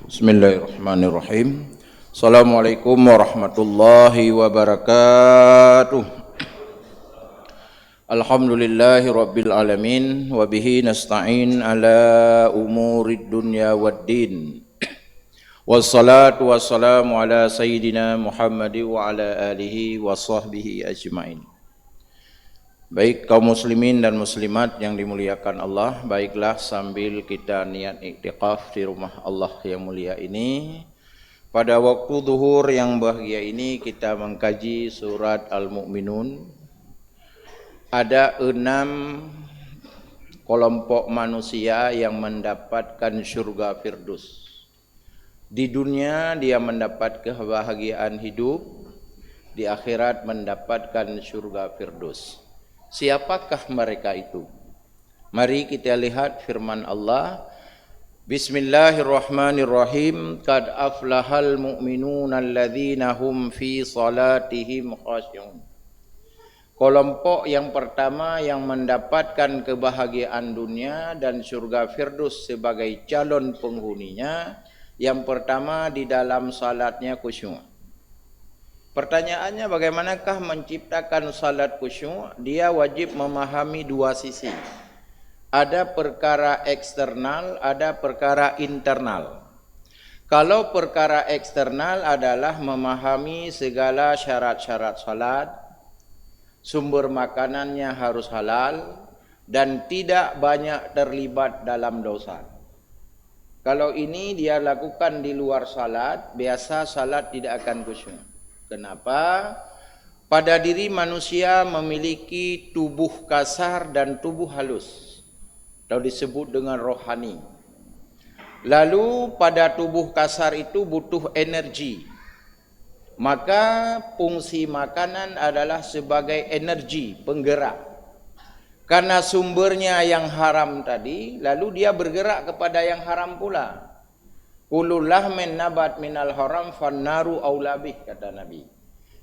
Bismillahirrahmanirrahim. Assalamualaikum warahmatullahi wabarakatuh. Alhamdulillahi rabbil alamin wa bihi nasta'in ala umurid dunya waddin. Wassalatu wassalamu ala sayyidina Muhammad wa ala alihi wa sahbihi ajmain. Baik kaum muslimin dan muslimat yang dimuliakan Allah, baiklah sambil kita niat iktikaf di rumah Allah yang mulia ini, pada waktu zuhur yang bahagia ini kita mengkaji surat Al-Mu'minun. Ada 6 kelompok manusia yang mendapatkan surga Firdaus. Di dunia dia mendapat kebahagiaan hidup, di akhirat mendapatkan surga Firdaus. Siapakah mereka itu? Mari kita lihat firman Allah. Bismillahirrahmanirrahim. Qad aflahal mu'minuna alladzina hum fi salatihim khashi'un. Kelompok yang pertama yang mendapatkan kebahagiaan dunia dan surga Firdaus sebagai calon penghuninya, yang pertama di dalam salatnya khusyuk. Pertanyaannya, bagaimanakah menciptakan salat khusyuk? Dia wajib memahami dua sisi. Ada perkara eksternal, ada perkara internal. Kalau perkara eksternal adalah memahami segala syarat-syarat salat, sumber makanannya harus halal, dan tidak banyak terlibat dalam dosa. Kalau ini dia lakukan di luar salat, biasa salat tidak akan khusyuk. Kenapa? Pada diri manusia memiliki tubuh kasar dan tubuh halus, atau disebut dengan rohani. Lalu pada tubuh kasar itu butuh energi. Maka fungsi makanan adalah sebagai energi penggerak. Karena sumbernya yang haram tadi, lalu dia bergerak kepada yang haram pula. Kullu lahmin nabat minal haram fannaru aulabih, kata Nabi.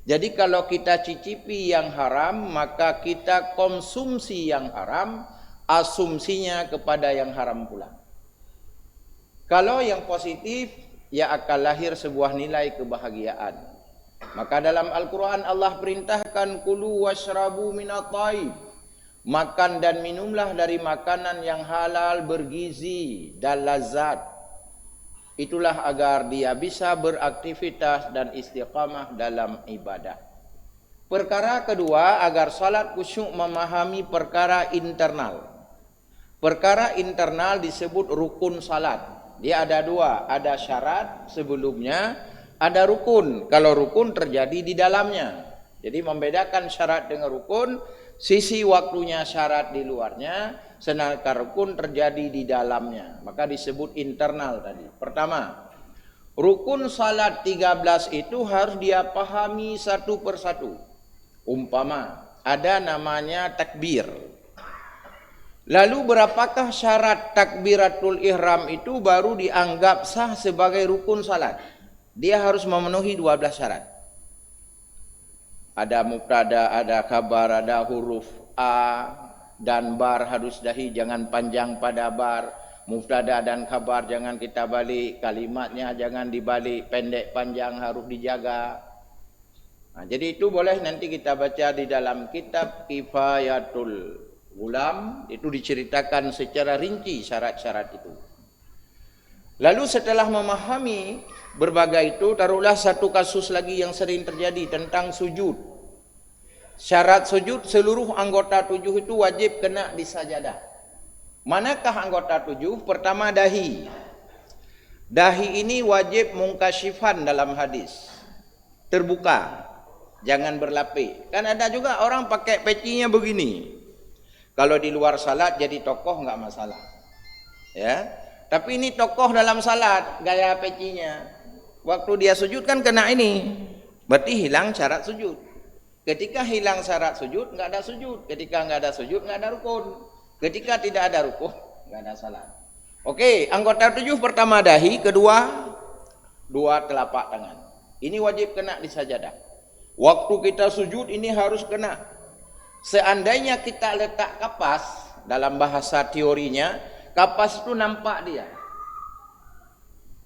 Jadi kalau kita cicipi yang haram, maka kita konsumsi yang haram, asumsinya kepada yang haram pula. Kalau yang positif, ya akan lahir sebuah nilai kebahagiaan. Maka dalam Al-Quran Allah perintahkan kulu washrabu minat taib. Makan dan minumlah dari makanan yang halal, bergizi dan lazat. Itulah agar dia bisa beraktivitas dan istiqamah dalam ibadah. Perkara kedua, agar salat khusyuk memahami perkara internal. Perkara internal disebut rukun salat. Dia ada dua, ada syarat sebelumnya, ada rukun. Kalau rukun terjadi di dalamnya. Jadi membedakan syarat dengan rukun, sisi waktunya syarat di luarnya, sedangkan rukun terjadi di dalamnya. Maka disebut internal tadi. Pertama, rukun salat 13 itu harus dia pahami satu persatu. Umpama ada namanya takbir. Lalu berapakah syarat takbiratul ihram itu baru dianggap sah sebagai rukun salat? Dia harus memenuhi 12 syarat. Ada mubtada, ada khabar, ada huruf A dan bar harus dahi, jangan panjang pada bar. Mubtada dan khabar jangan kita balik, kalimatnya jangan dibalik, pendek panjang harus dijaga. Nah, jadi itu boleh nanti kita baca di dalam kitab Kifayatul Ulam, itu diceritakan secara rinci syarat-syarat itu. Lalu setelah memahami berbagai itu, taruhlah satu kasus lagi yang sering terjadi tentang sujud. Syarat sujud, seluruh anggota tujuh itu wajib kena di sajadah. Manakah anggota tujuh? Pertama, dahi. Dahi ini wajib mungkasyifan dalam hadis, terbuka, jangan berlapik. Kan ada juga orang pakai pecinya begini. Kalau di luar salat jadi tokoh nggak masalah, ya. Tapi ini tokoh dalam salat, gaya pecinya. Waktu dia sujud kan kena ini, berarti hilang syarat sujud. Ketika hilang syarat sujud, nggak ada sujud. Ketika nggak ada sujud, nggak ada rukun. Ketika tidak ada rukun, nggak ada salat. Oke, anggota tujuh pertama dahi, kedua dua telapak tangan. Ini wajib kena di sajadah. Waktu kita sujud ini harus kena. Seandainya kita letak kapas, dalam bahasa teorinya, kapas itu nampak dia.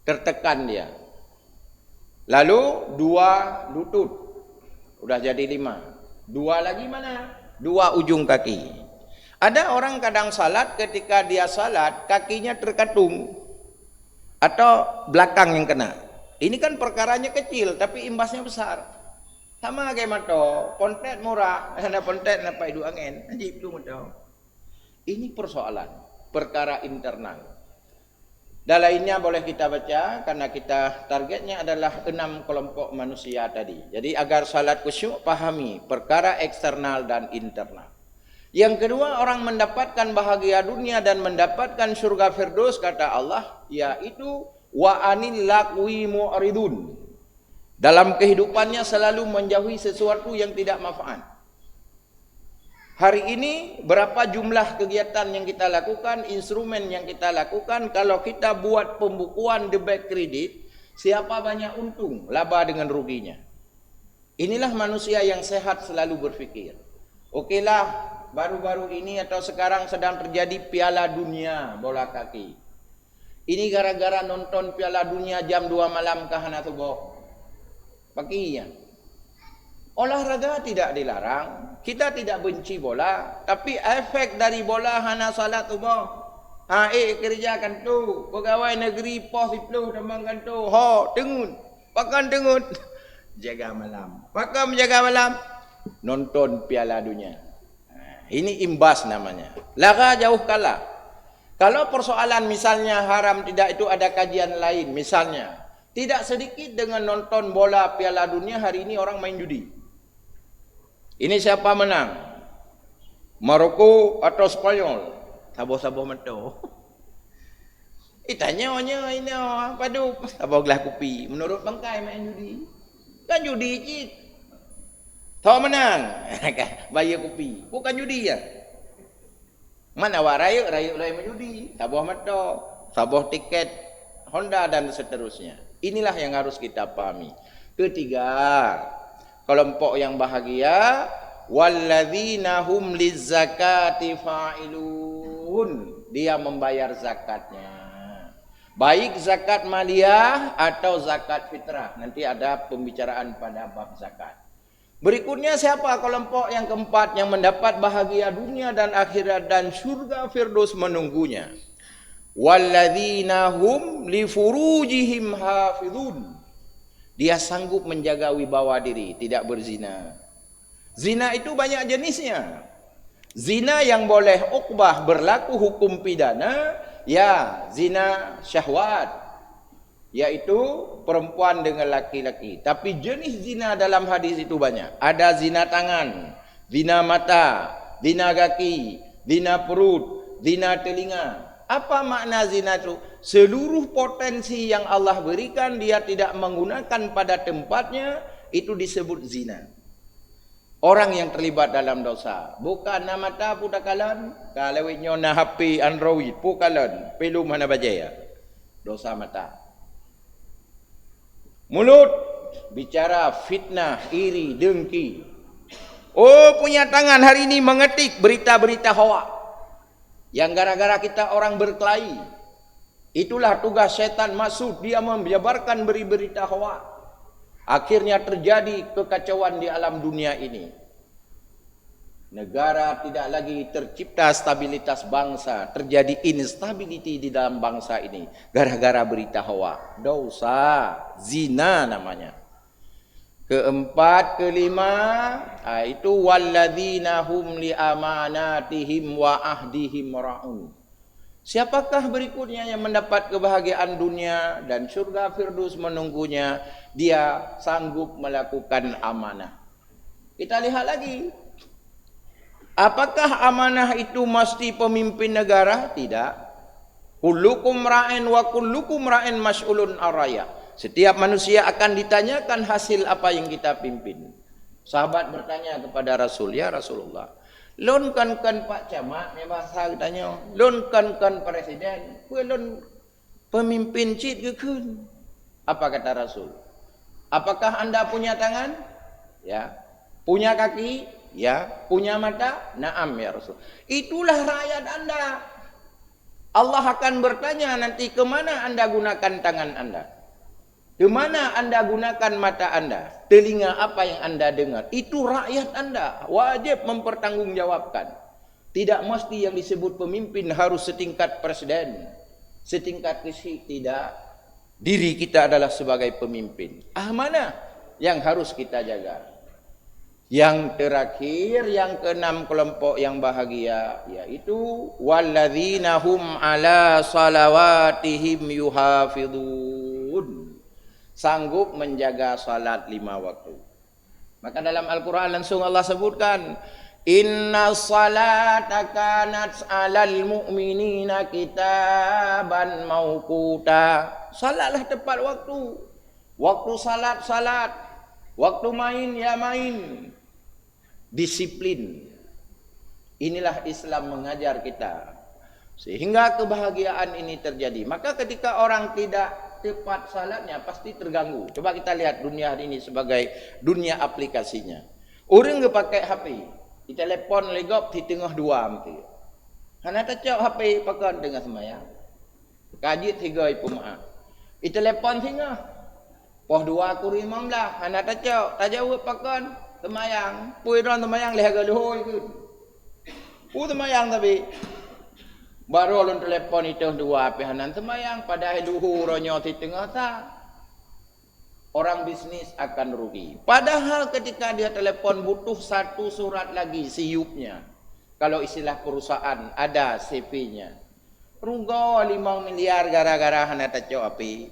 tertekan dia. Lalu 2 lutut, udah jadi 5. 2 lagi mana? 2 ujung kaki. Ada orang kadang salat, ketika dia salat kakinya terkatung atau belakang yang kena. Ini kan perkaranya kecil tapi imbasnya besar. Sama kayak mato, pontet murah, ada pontet apa itu angin, ajib tu mato. Ini persoalan, perkara internal. Dan lainnya boleh kita baca karena kita targetnya adalah 6 kelompok manusia tadi. Jadi agar salat khusyuk, pahami perkara eksternal dan internal. Yang kedua, orang mendapatkan bahagia dunia dan mendapatkan surga firdaus, kata Allah, yaitu wa anil laqwi mu'ridun. Dalam kehidupannya selalu menjauhi sesuatu yang tidak manfaat. Hari ini berapa jumlah kegiatan yang kita lakukan, instrumen yang kita lakukan, kalau kita buat pembukuan debit kredit, siapa banyak untung, laba dengan ruginya. Inilah manusia yang sehat selalu berfikir. Okeylah, baru-baru ini atau sekarang sedang terjadi Piala Dunia bola kaki. Ini gara-gara nonton Piala Dunia jam 2 malam ke hana tubuh. Paginya. Olahraga tidak dilarang, kita tidak benci bola, tapi efek dari bola hana salat tubuh. Kerjakan tu, pegawai negeri pos itu tembangkan tu. Tengun, pakan tengun. Jaga malam. Pakai menjaga malam, nonton Piala Dunia. Ini imbas namanya. Lara jauh kalah. Kalau persoalan misalnya haram tidak, itu ada kajian lain. Misalnya, tidak sedikit dengan nonton bola Piala Dunia hari ini orang main judi. Ini siapa menang? Maroko atau Spanyol? Saboh-saboh meto. Tanya ini apa tu? Saboh gelas kopi. Menurut bangkai main judi. Kan judi cik. Tahu menang, bayar kopi, bukan judi ya. Mana awak rayuk lain menjudi, sabuh motor, sabuh tiket Honda dan seterusnya. Inilah yang harus kita pahami. Ketiga, kelompok yang bahagia, walladzina hum lizzakati fa'ilun. Dia membayar zakatnya. Baik zakat maliyah atau zakat fitrah. Nanti ada pembicaraan pada bab zakat. Berikutnya siapa kelompok yang keempat yang mendapat bahagia dunia dan akhirat dan surga firdaus menunggunya? Walladzina hum li furujihim hafizun. Dia sanggup menjaga wibawa diri, tidak berzina. Zina itu banyak jenisnya. Zina yang boleh uqbah berlaku hukum pidana, ya zina syahwat, yaitu perempuan dengan laki-laki. Tapi jenis zina dalam hadis itu banyak. Ada zina tangan, zina mata, zina kaki, zina perut, zina telinga. Apa makna zina itu? Seluruh potensi yang Allah berikan dia tidak menggunakan pada tempatnya, itu disebut zina. Orang yang terlibat dalam dosa. Bukan nama mata putakalan, kalau nyona HP Android pukalan, pelu mana bajaya. Dosa mata. Mulut bicara fitnah, iri, dengki. Punya tangan hari ini mengetik berita-berita hoak. Yang gara-gara kita orang berkelahi. Itulah tugas setan masuk, dia menyebarkan berita hoak. Akhirnya terjadi kekacauan di alam dunia ini. Negara tidak lagi tercipta stabilitas bangsa, terjadi instability di dalam bangsa ini gara-gara berita hoak. Dosa, zina namanya. Keempat, kelima, itu walladzina hum li amanatihim wa ahdihim ra'un. Siapakah berikutnya yang mendapat kebahagiaan dunia dan surga firdaus menunggunya? Dia sanggup melakukan amanah. Kita lihat lagi. Apakah amanah itu mesti pemimpin negara? Tidak. Kullukum ra'in wa kullukum ra'in mas'ulun ar-ra'iyah. Setiap manusia akan ditanyakan hasil apa yang kita pimpin. Sahabat bertanya kepada Rasul, ya Rasulullah, lon kan Pak Camat, bahasa tanya, lon kan presiden, lon pemimpin cit ke kun. Apa kata Rasul? Apakah anda punya tangan? Ya. Punya kaki? Ya. Punya mata? Naam ya Rasul. Itulah rakyat anda. Allah akan bertanya nanti, kemana anda gunakan tangan anda? Kemana anda gunakan mata anda? Telinga apa yang anda dengar? Itu rakyat anda. Wajib mempertanggungjawabkan. Tidak mesti yang disebut pemimpin harus setingkat presiden, setingkat kisi. Tidak. Diri kita adalah sebagai pemimpin. Mana yang harus kita jaga? Yang terakhir, yang keenam kelompok yang bahagia, yaitu walladzina hum ala salawatihim yuhafidun. Sanggup menjaga salat 5 waktu. Maka dalam Al-Quran langsung Allah sebutkan, inna salata kanat alal mu'minina kitaban mauquta. Salatlah tepat waktu. Waktu salat, salat. Waktu main, ya main. Disiplin. Inilah Islam mengajar kita. Sehingga kebahagiaan ini terjadi. Maka ketika orang tidak tepat salatnya, pasti terganggu. Coba kita lihat dunia hari ini sebagai dunia aplikasinya. Orang ke pakai HP. Di telefon legop di tengah dua mesti. Hana tacok HP pakai tengah semayang. Kaji 3 ipu maaf. Di telepon singa. Poh 2 kuri 15. Hana tacok. Tak jauh pakai semayang. Pui ron semayang lehaga luhur ke. Semayang tapi. Baru lun telepon itu 2 pihanan semayang. Padahal luhur ronyo di tengah tak. Orang bisnis akan rugi. Padahal ketika dia telepon butuh 1 surat lagi siupnya. Kalau istilah perusahaan ada CP-nya. Rugo 5 miliar gara-gara hana tacok api.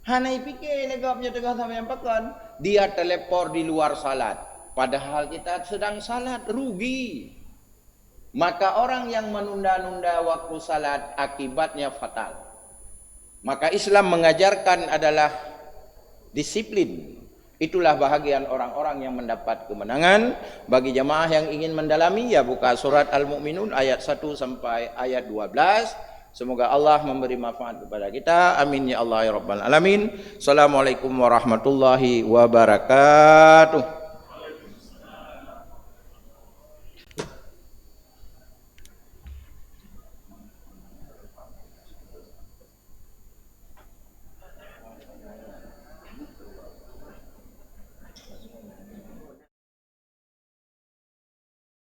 Hana pikir legapnya tengah sama yang pakan. Dia telepon di luar salat. Padahal kita sedang salat, rugi. Maka orang yang menunda-nunda waktu salat akibatnya fatal. Maka Islam mengajarkan adalah disiplin. Itulah bahagian orang-orang yang mendapat kemenangan. Bagi jamaah yang ingin mendalami, ya buka surat Al-Mu'minun ayat 1 sampai ayat 12. Semoga Allah memberi manfaat kepada kita. Amin ya Allah ya Rabbal Alamin. Assalamualaikum warahmatullahi wabarakatuh.